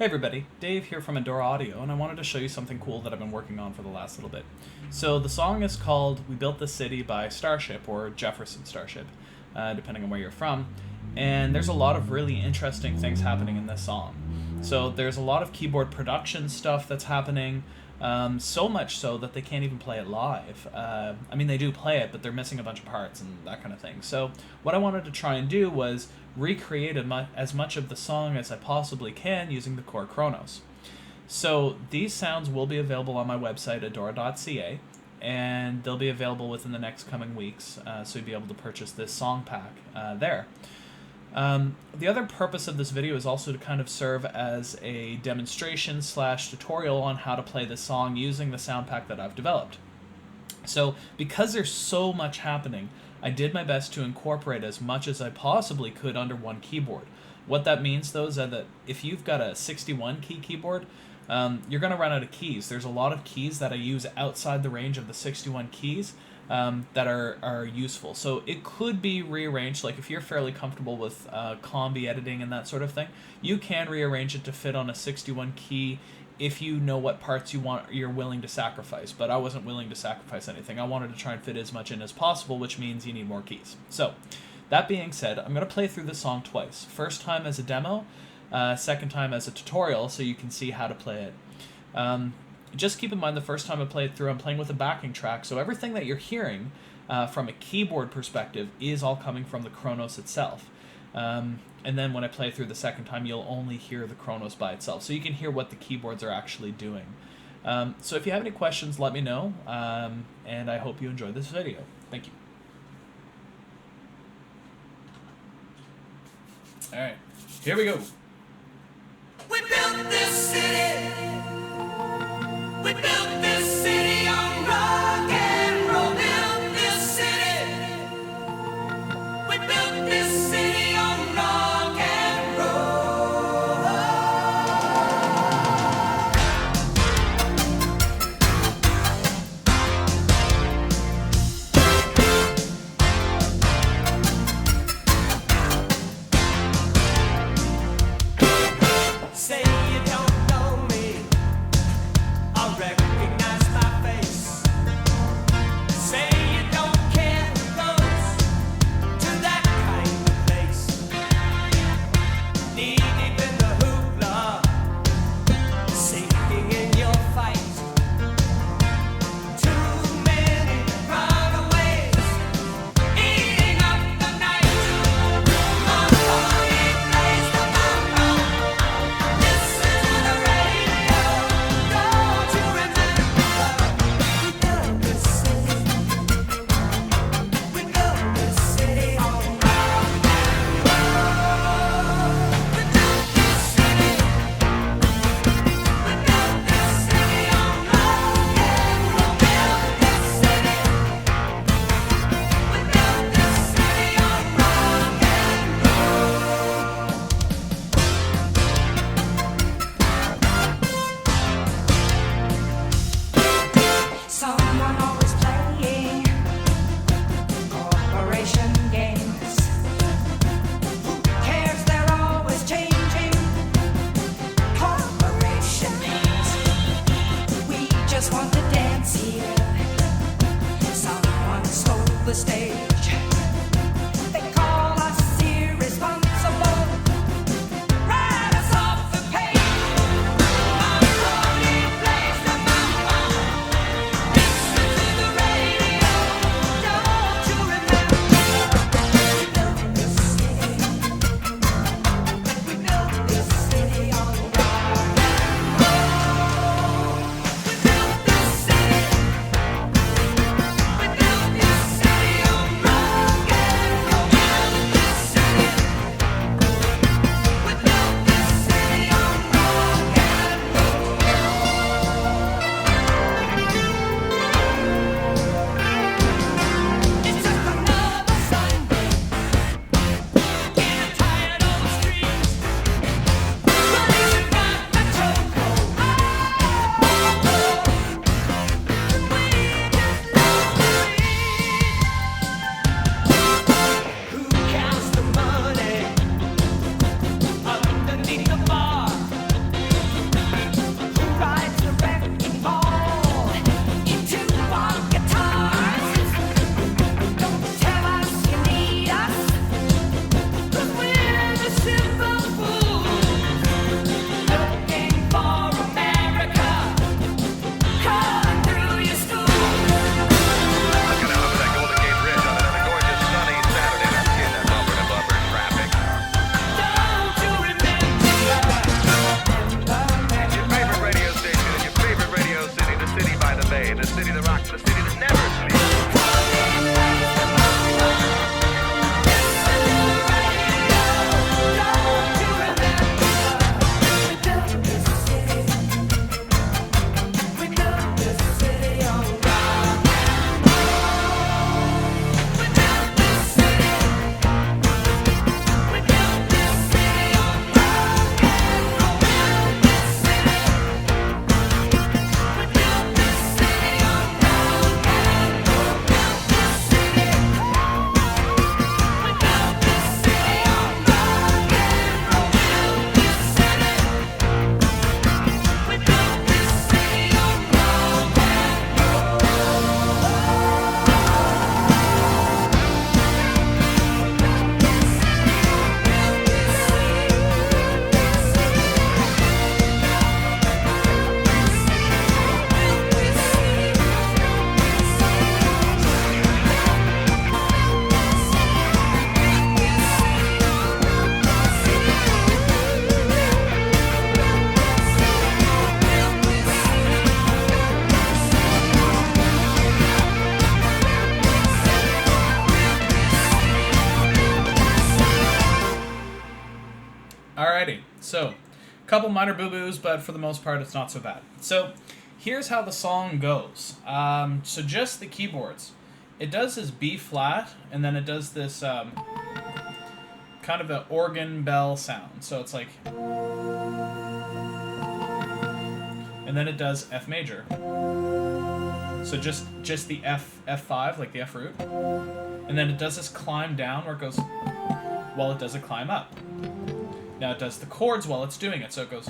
Hey everybody, Dave here from Endora Audio, and I wanted to show you something cool that I've been working on for the last little bit. So the song is called We Built This City by Starship, or Jefferson Starship, depending on where you're from. And there's a lot of really interesting things happening in this song. So there's a lot of keyboard production stuff that's happening, so much so that they can't even play it live. I mean, they do play it, but they're missing a bunch of parts and that kind of thing. So what I wanted to try and do was recreate as much of the song as I possibly can using the Korg Kronos. So these sounds will be available on my website, adora.ca, and they'll be available within the next coming weeks, so you'll be able to purchase this song pack there. The other purpose of this video is also to kind of serve as a demonstration / tutorial on how to play this song using the sound pack that I've developed. So because there's so much happening, I did my best to incorporate as much as I possibly could under one keyboard. What that means, though, is that if you've got a 61 key keyboard, you're going to run out of keys. There's a lot of keys that I use outside the range of the 61 keys that are useful. So it could be rearranged, like if you're fairly comfortable with combi editing and that sort of thing, you can rearrange it to fit on a 61 key if you know what parts you're willing to sacrifice. But I wasn't willing to sacrifice anything. I wanted to try and fit as much in as possible, which means you need more keys. So that being said, I'm going to play through the song twice. First time as a demo, second time as a tutorial, so you can see how to play it. Just keep in mind the first time I play it through, I'm playing with a backing track, so everything that you're hearing from a keyboard perspective is all coming from the Kronos itself. And then when I play through the second time, you'll only hear the Kronos by itself, so you can hear what the keyboards are actually doing. So if you have any questions, let me know, and I hope you enjoy this video. Thank you. Alright, here we go. We built this city. We built this city on rock and roll. Built this city. We built this city on rock and roll. Say you don't know me, I recognize my face. Say you don't care who goes to that kind of place. Knee deep in the hoopla, sinking in your fight. Too many runaways, eating up the night. My party plays the mambo. Listen to the radio. Don't you remember? We built this city. We built this city on rock and roll. We built this city. We built this city on rock and roll. Built this city. We built this city on rock and roll. Someone always playing corporation games. Who cares? They're always changing. Corporation names. We just want to dance here. Someone stole the stage. They call us irresponsible. Write us off the page. My party plays the mambo. Listen to the radio. Don't you remember? We built this city. We built this city on rock and roll. We built this city. We built this city on couple minor boo-boos, but for the most part, it's not so bad. So here's how the song goes. So just the keyboards. It does this B flat, and then it does this kind of an organ bell sound. So it's like... And then it does F major. So just the F5, like the F root. And then it does this climb down where it goes while it does a climb up. Now it does the chords while it's doing it, so it goes...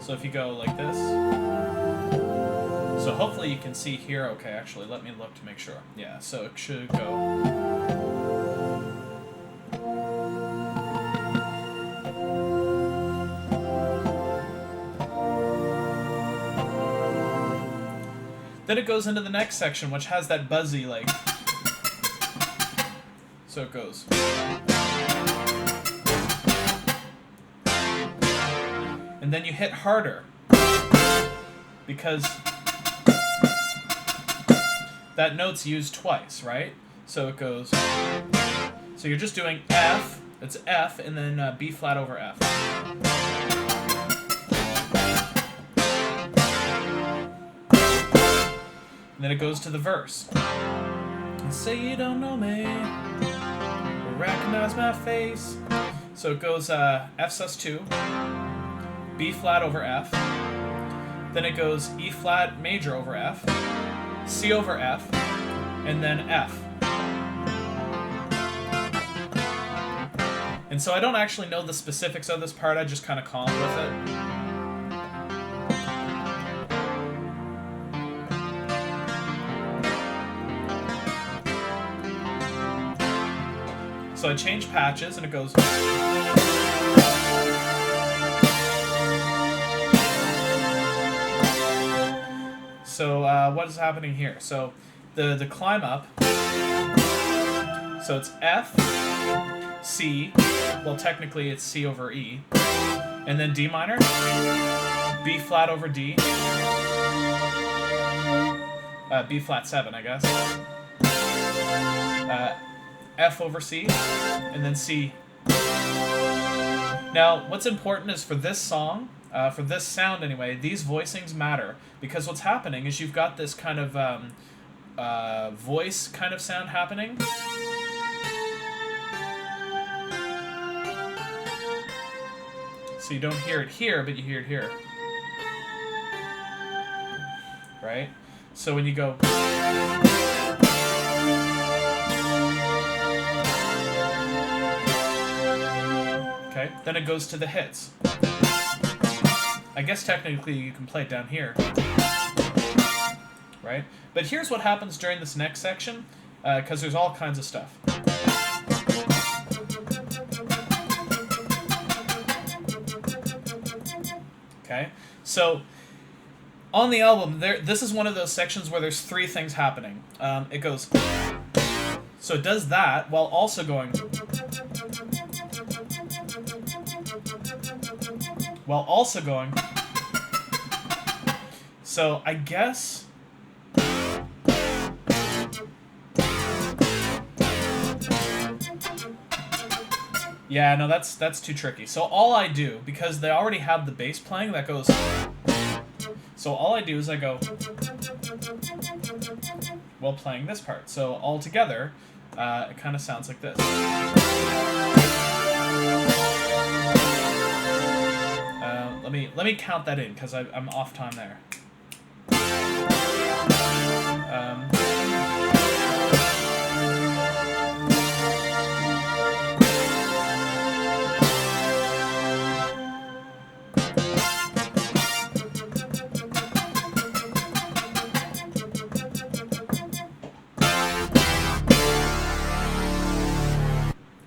So if you go like this... So hopefully you can see here. Okay, actually, let me look to make sure. Yeah, so it should go... Then it goes into the next section, which has that buzzy, like... So it goes... And then you hit harder. Because... that note's used twice, right? So it goes... So you're just doing F, it's F, and then B flat over F. And then it goes to the verse. Say you don't know me, or recognize my face. So it goes F sus2, B flat over F. Then it goes E flat major over F, C over F, and then F. And so I don't actually know the specifics of this part, I just kind of calmed with it. So I change patches and it goes... So what is happening here? So the climb up, so it's F, C, well technically it's C over E, and then D minor, B flat over D, B flat 7 I guess, F over C, and then C. Now, what's important is for this song, for this sound anyway, these voicings matter, because what's happening is you've got this kind of voice kind of sound happening. So you don't hear it here, but you hear it here. Right? So when you go... Okay, then it goes to the hits. I guess technically you can play it down here. Right? But here's what happens during this next section, because there's all kinds of stuff. Okay? So, on the album, this is one of those sections where there's three things happening. It goes... So it does that while also going... While also going... So, I guess... Yeah, no, that's too tricky. So all I do, because they already have the bass playing, that goes... So all I do is I go... while playing this part. So all together, it kind of sounds like this. Let me count that in, because I'm off time there.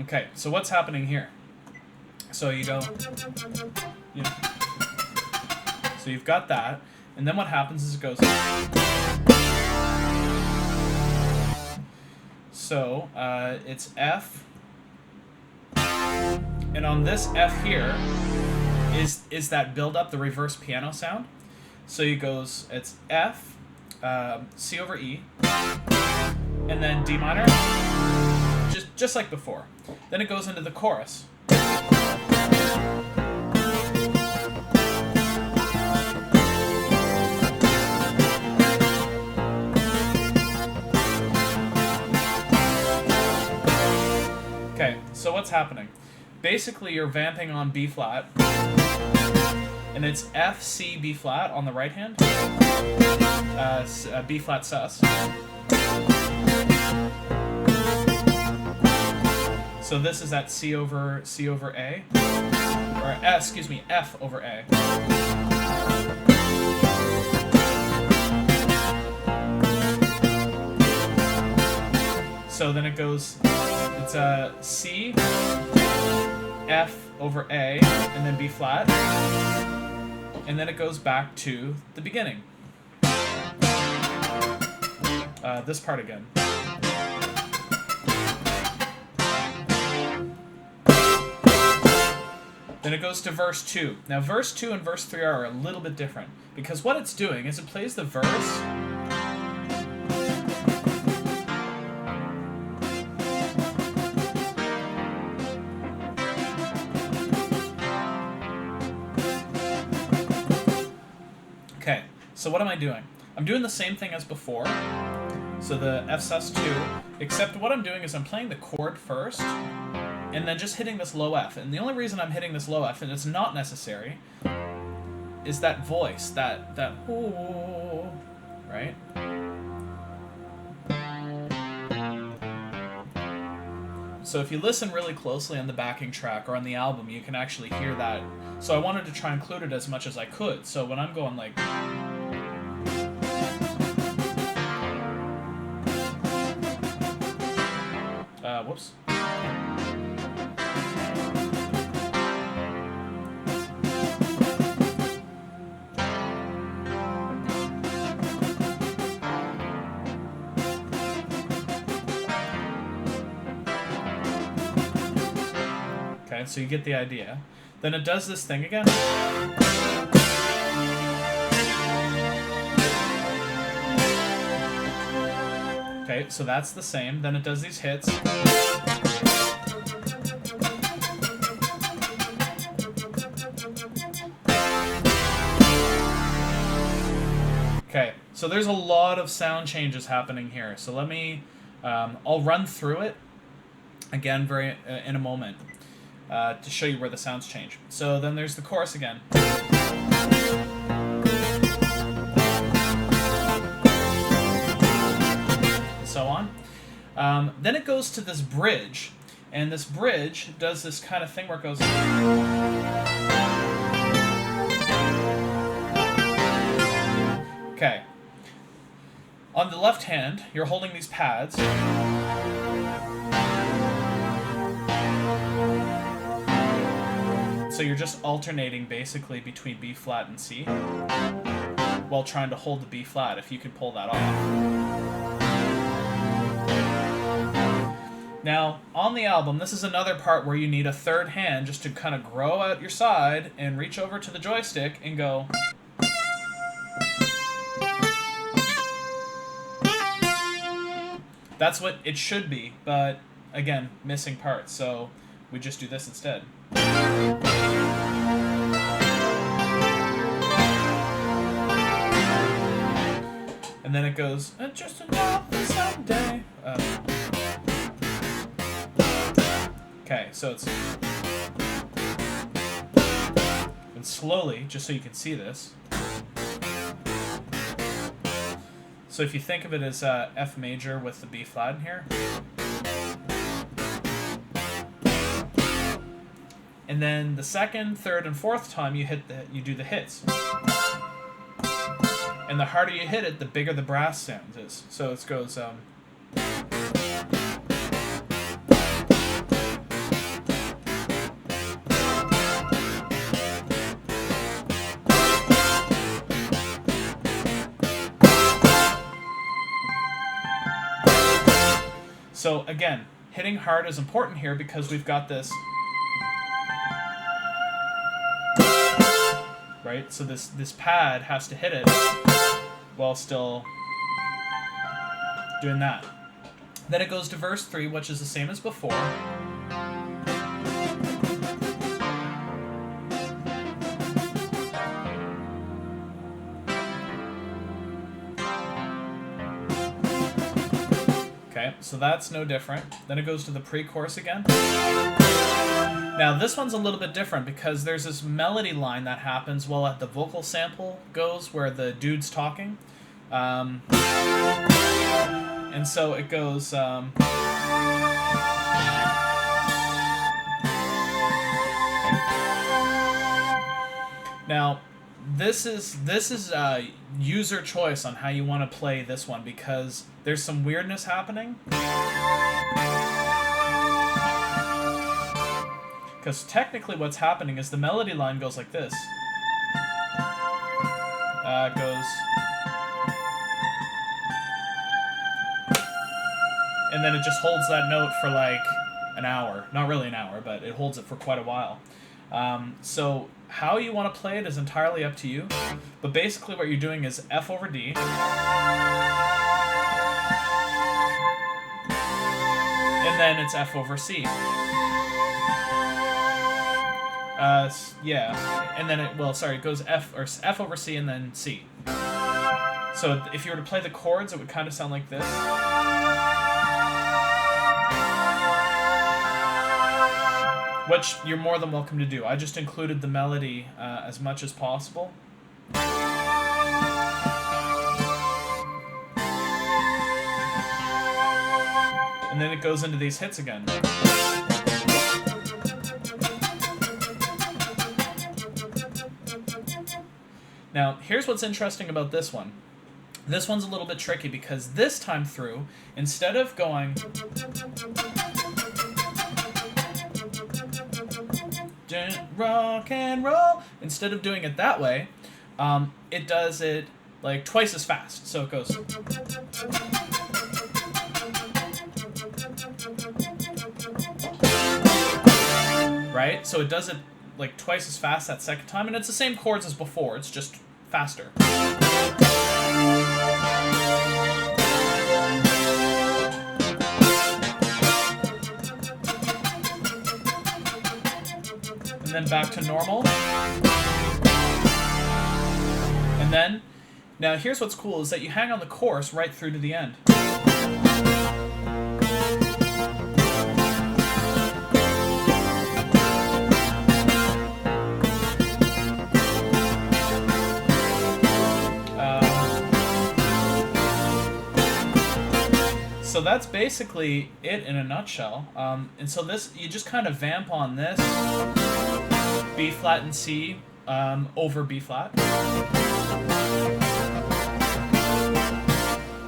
Okay, so what's happening here? So you go... You know, so you've got that, and then what happens is it goes... So, it's F, and on this F here is that build-up, the reverse piano sound. So it goes, it's F, C over E, and then D minor, just like before. Then it goes into the chorus. happening? Basically, you're vamping on B flat, and it's F, C, B flat on the right hand, B flat sus. So this is at C over A, or excuse me, F over A. So then it goes, it's C, F over A, and then B flat, and then it goes back to the beginning. This part again. Then it goes to verse 2. Now verse 2 and verse 3 are a little bit different, because what it's doing is it plays the verse Okay, so what am I doing? I'm doing the same thing as before. So the F sus 2, except what I'm doing is I'm playing the chord first, and then just hitting this low F. And the only reason I'm hitting this low F, and it's not necessary, is that voice, that ooh, right? So if you listen really closely on the backing track or on the album, you can actually hear that. So I wanted to try and include it as much as I could. So when I'm going like... whoops. Okay, so you get the idea. Then it does this thing again. Okay, so that's the same. Then it does these hits. Okay, so there's a lot of sound changes happening here. So let me, I'll run through it again in a moment to show you where the sounds change. So then there's the chorus again. So on. Then it goes to this bridge, and this bridge does this kind of thing where it goes... Okay. On the left hand, you're holding these pads. So you're just alternating basically between B flat and C while trying to hold the B flat, if you can pull that off. Now, on the album, this is another part where you need a third hand just to kind of grow out your side and reach over to the joystick and go... That's what it should be, but again, missing parts, so we just do this instead. And then it goes, just another Sunday. Okay, so it's... And slowly, just so you can see this. So if you think of it as F major with the B flat in here. And then the second, third, and fourth time you do the hits. And the harder you hit it, the bigger the brass sound is. So it goes... So again, hitting hard is important here because we've got this, right? So this pad has to hit it while still doing that. Then it goes to verse 3, which is the same as before. Okay, so that's no different. Then it goes to the pre-chorus again. Now this one's a little bit different because there's this melody line that happens while at the vocal sample goes where the dude's talking. And so it goes... Now, this is user choice on how you want to play this one because there's some weirdness happening. Because technically what's happening is the melody line goes like this. It goes... And then it just holds that note for like an hour. Not really an hour, but it holds it for quite a while. So how you want to play it is entirely up to you. But basically what you're doing is F over D. And then it's F over C. Yeah. And then it goes F over C and then C. So if you were to play the chords, it would kind of sound like this. Which you're more than welcome to do. I just included the melody as much as possible. And then it goes into these hits again. Now, here's what's interesting about this one. This one's a little bit tricky because this time through, instead of going... rock and roll, instead of doing it that way, it does it like twice as fast. So it goes... Right? So it does it like twice as fast that second time, and it's the same chords as before, it's just faster. And then back to normal. And then, now here's what's cool, is that you hang on the chorus right through to the end. So that's basically it in a nutshell. And so this, you just kind of vamp on this, B flat and C over B flat.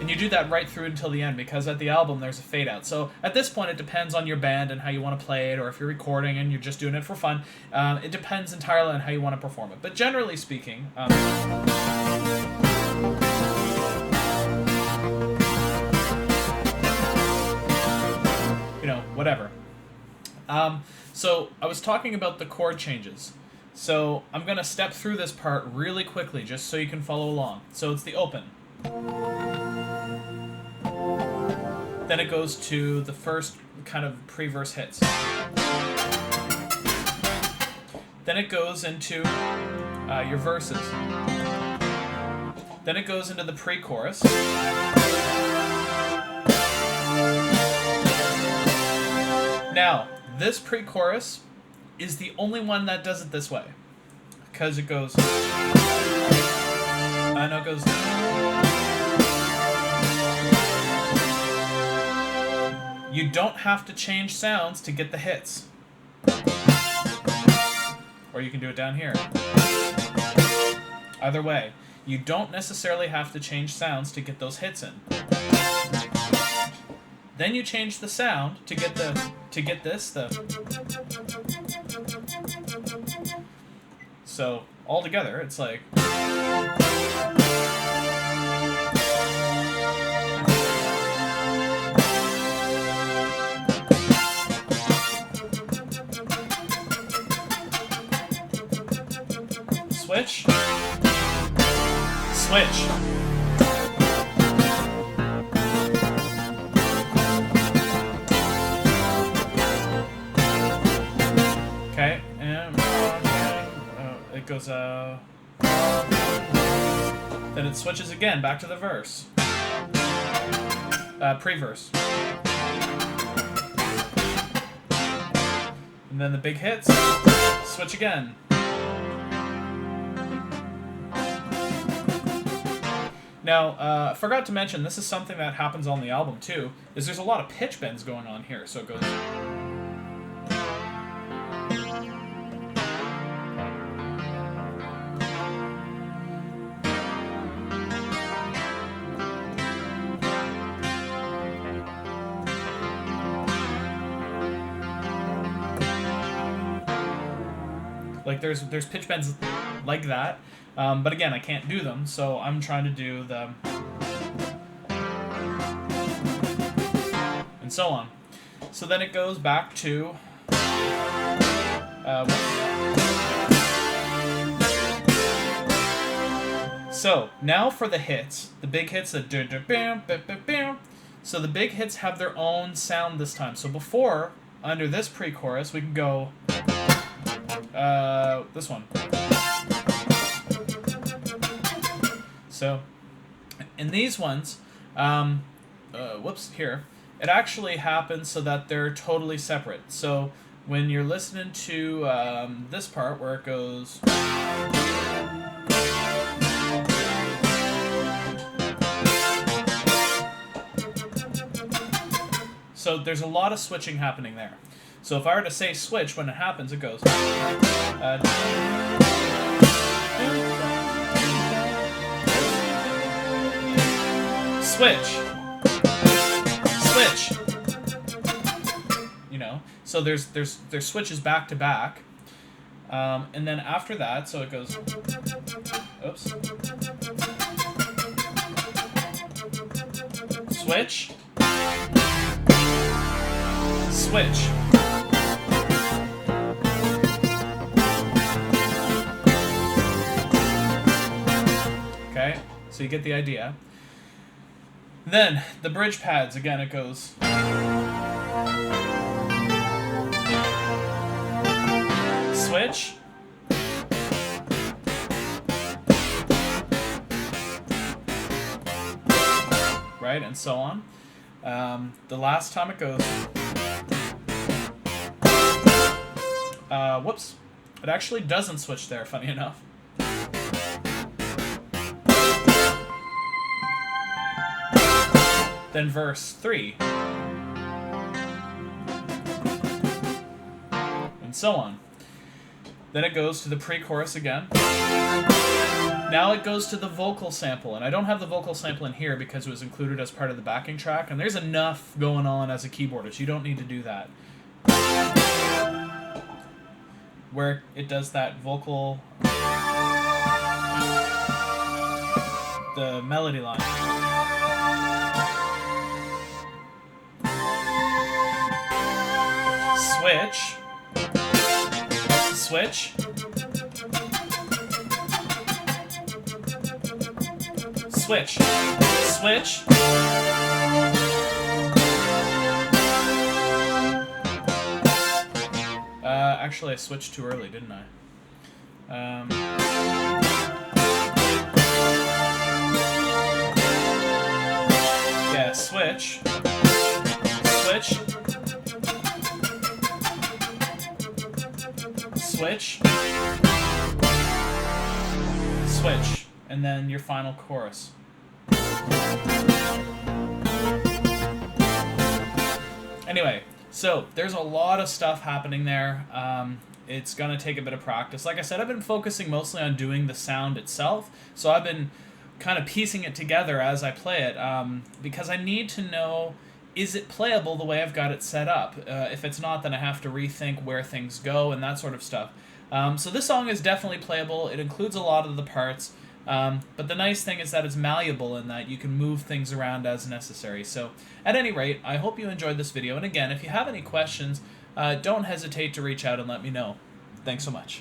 And you do that right through until the end, because at the album there's a fade out. So at this point it depends on your band and how you want to play it, or if you're recording and you're just doing it for fun. It depends entirely on how you want to perform it. But generally speaking, whatever. So I was talking about the chord changes. So I'm going to step through this part really quickly just so you can follow along. So it's the open. Then it goes to the first kind of pre-verse hits. Then it goes into your verses. Then it goes into the pre-chorus. Now, this pre-chorus is the only one that does it this way, because it goes... I know it goes... You don't have to change sounds to get the hits. Or you can do it down here. Either way, you don't necessarily have to change sounds to get those hits in. Then you change the sound to get this. So all together, it's like. Switch. Switch. Okay, and it goes then it switches again back to the verse. pre-verse. And then the big hits, switch again. Now, I forgot to mention, this is something that happens on the album too, is there's a lot of pitch bends going on here. So it goes... Like there's pitch bends like that, but again, I can't do them, so I'm trying to do the... and so on. So then it goes back to... so now for the hits, the big hits, so the big hits have their own sound this time. So before, under this pre-chorus, we can go... this one. So, in these ones, whoops, here, it actually happens so that they're totally separate. So, when you're listening to this part where it goes... So, there's a lot of switching happening there. So if I were to say switch, when it happens, it goes... switch. Switch. You know, so there's switches back to back. And then after that, so it goes... Oops. Switch. Switch. Okay, so you get the idea. Then, the bridge pads, again, it goes... Switch. Right, and so on. The last time it goes... whoops. It actually doesn't switch there, funny enough. Then verse 3. And so on. Then it goes to the pre-chorus again. Now it goes to the vocal sample, and I don't have the vocal sample in here because it was included as part of the backing track, and there's enough going on as a keyboardist. You don't need to do that. Where it does that vocal... the melody line. Switch. Switch. Switch. Switch. Actually, I switched too early, didn't I? Yeah, switch. Switch. Switch. Switch. And then your final chorus. Anyway, so there's a lot of stuff happening there. It's going to take a bit of practice. Like I said, I've been focusing mostly on doing the sound itself, so I've been kind of piecing it together as I play it, because I need to know, is it playable the way I've got it set up? If it's not, then I have to rethink where things go and that sort of stuff. So this song is definitely playable. It includes a lot of the parts, but the nice thing is that it's malleable in that you can move things around as necessary. So at any rate, I hope you enjoyed this video. And again, if you have any questions, don't hesitate to reach out and let me know. Thanks so much.